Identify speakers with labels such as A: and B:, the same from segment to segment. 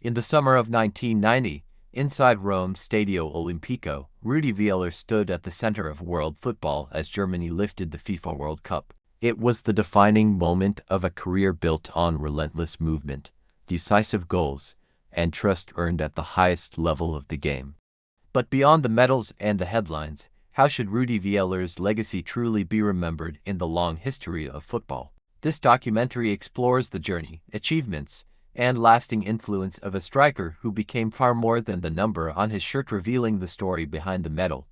A: In the summer of 1990, inside Rome's Stadio Olimpico, Rudi Völler stood at the center of world football as Germany lifted the FIFA World Cup. It was the defining moment of a career built on relentless movement, decisive goals, and trust earned at the highest level of the game. But beyond the medals and the headlines, how should Rudi Völler's legacy truly be remembered in the long history of football? This documentary explores the journey, achievements, and lasting influence of a striker who became far more than the number on his shirt, revealing the story behind the medal.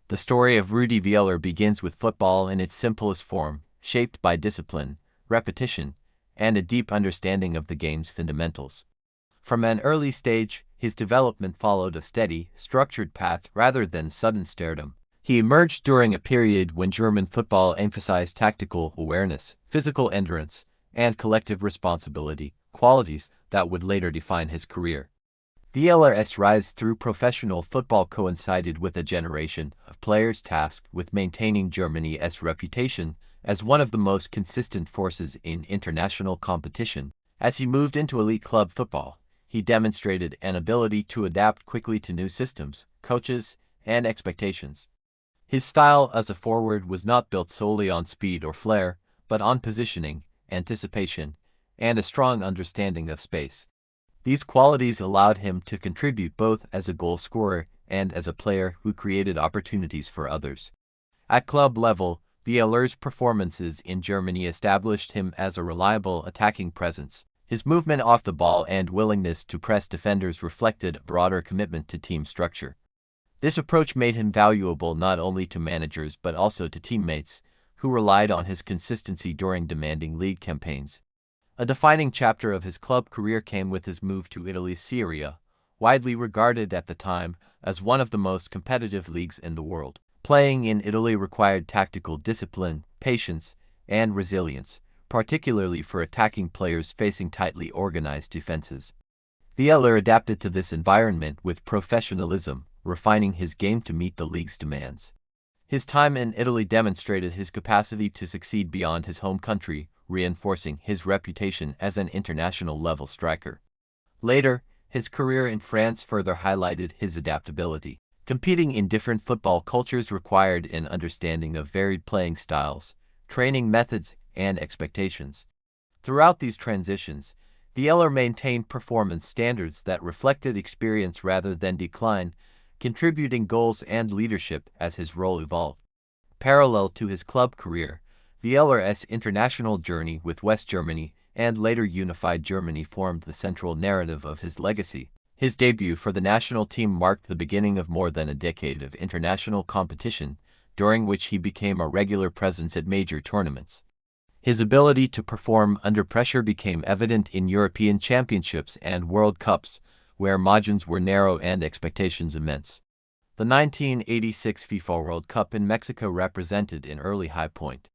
A: The story of Rudi Völler begins with football in its simplest form, shaped by discipline, repetition, and a deep understanding of the game's fundamentals. From an early stage, his development followed a steady, structured path rather than sudden stardom. He emerged during a period when German football emphasized tactical awareness, physical endurance, and collective responsibility, qualities that would later define his career. Völler's rise through professional football coincided with a generation of players tasked with maintaining Germany's reputation as one of the most consistent forces in international competition. As he moved into elite club football, he demonstrated an ability to adapt quickly to new systems, coaches, and expectations. His style as a forward was not built solely on speed or flair, but on positioning, anticipation, and a strong understanding of space. These qualities allowed him to contribute both as a goal scorer and as a player who created opportunities for others. At club level, Völler's performances in Germany established him as a reliable attacking presence. His movement off the ball and willingness to press defenders reflected a broader commitment to team structure. This approach made him valuable not only to managers but also to teammates, who relied on his consistency during demanding league campaigns. A defining chapter of his club career came with his move to Italy's Serie A, widely regarded at the time as one of the most competitive leagues in the world. Playing in Italy required tactical discipline, patience, and resilience, particularly for attacking players facing tightly organized defenses. Völler adapted to this environment with professionalism, refining his game to meet the league's demands. His time in Italy demonstrated his capacity to succeed beyond his home country, reinforcing his reputation as an international-level striker. Later, his career in France further highlighted his adaptability. Competing in different football cultures required an understanding of varied playing styles, training methods, and expectations. Throughout these transitions, Völler maintained performance standards that reflected experience rather than decline, contributing goals and leadership as his role evolved. Parallel to his club career, Völler's international journey with West Germany and later unified Germany formed the central narrative of his legacy. His debut for the national team marked the beginning of more than a decade of international competition, during which he became a regular presence at major tournaments. His ability to perform under pressure became evident in European championships and World Cups, where margins were narrow and expectations immense. The 1986 FIFA World Cup in Mexico represented an early high point.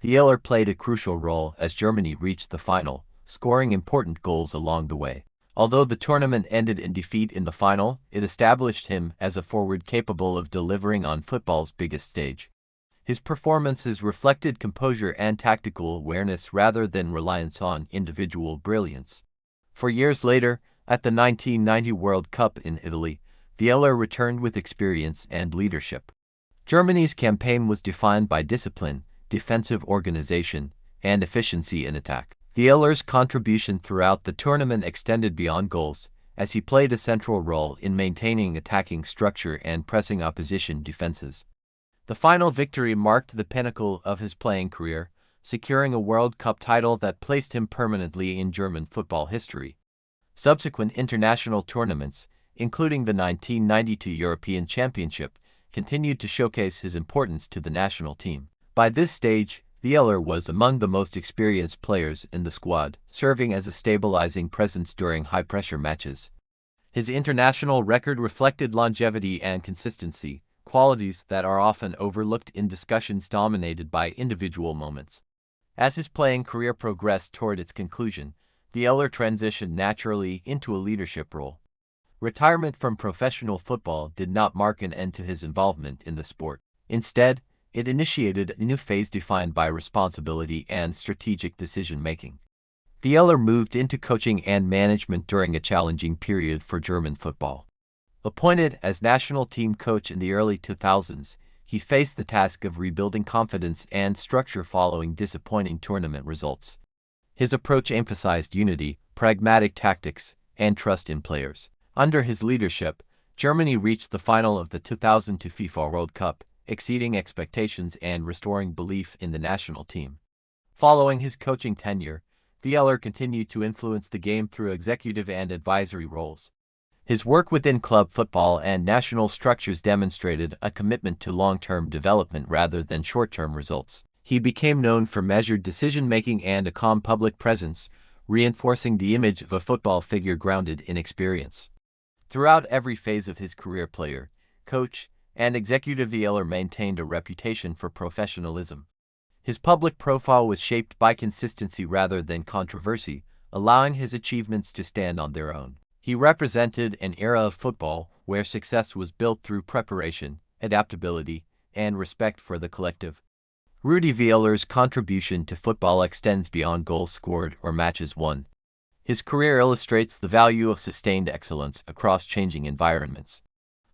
A: Völler played a crucial role as Germany reached the final, scoring important goals along the way. Although the tournament ended in defeat in the final, it established him as a forward capable of delivering on football's biggest stage. His performances reflected composure and tactical awareness rather than reliance on individual brilliance. For years later, at the 1990 World Cup in Italy, Völler returned with experience and leadership. Germany's campaign was defined by discipline, defensive organization, and efficiency in attack. Völler's contribution throughout the tournament extended beyond goals, as he played a central role in maintaining attacking structure and pressing opposition defenses. The final victory marked the pinnacle of his playing career, securing a World Cup title that placed him permanently in German football history. Subsequent international tournaments, including the 1992 European Championship, continued to showcase his importance to the national team. By this stage, Völler was among the most experienced players in the squad, serving as a stabilizing presence during high-pressure matches. His international record reflected longevity and consistency, qualities that are often overlooked in discussions dominated by individual moments. As his playing career progressed toward its conclusion, Völler transitioned naturally into a leadership role. Retirement from professional football did not mark an end to his involvement in the sport. Instead, it initiated a new phase defined by responsibility and strategic decision-making. Völler moved into coaching and management during a challenging period for German football. Appointed as national team coach in the early 2000s, he faced the task of rebuilding confidence and structure following disappointing tournament results. His approach emphasized unity, pragmatic tactics, and trust in players. Under his leadership, Germany reached the final of the 2002 FIFA World Cup, exceeding expectations and restoring belief in the national team. Following his coaching tenure, Völler continued to influence the game through executive and advisory roles. His work within club football and national structures demonstrated a commitment to long-term development rather than short-term results. He became known for measured decision-making and a calm public presence, reinforcing the image of a football figure grounded in experience. Throughout every phase of his career, player, coach, and executive, Völler maintained a reputation for professionalism. His public profile was shaped by consistency rather than controversy, allowing his achievements to stand on their own. He represented an era of football where success was built through preparation, adaptability, and respect for the collective. Rudi Völler's contribution to football extends beyond goals scored or matches won. His career illustrates the value of sustained excellence across changing environments.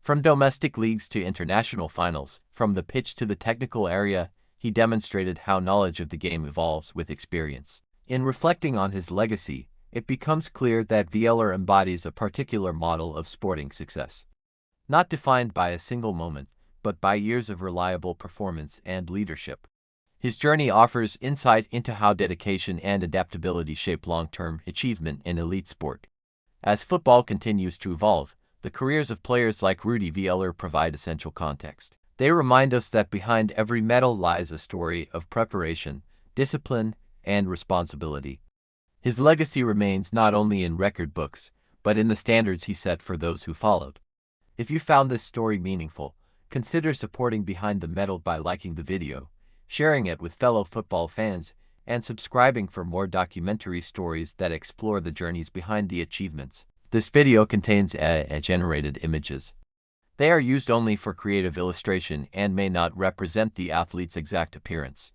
A: From domestic leagues to international finals, from the pitch to the technical area, he demonstrated how knowledge of the game evolves with experience. In reflecting on his legacy, it becomes clear that Völler embodies a particular model of sporting success, not defined by a single moment, but by years of reliable performance and leadership. His journey offers insight into how dedication and adaptability shape long-term achievement in elite sport. As football continues to evolve, the careers of players like Rudi Völler provide essential context. They remind us that behind every medal lies a story of preparation, discipline, and responsibility. His legacy remains not only in record books, but in the standards he set for those who followed. If you found this story meaningful, consider supporting Behind the Medal by liking the video, sharing it with fellow football fans, and subscribing for more documentary stories that explore the journeys behind the achievements. This video contains AI-generated images. They are used only for creative illustration and may not represent the athlete's exact appearance.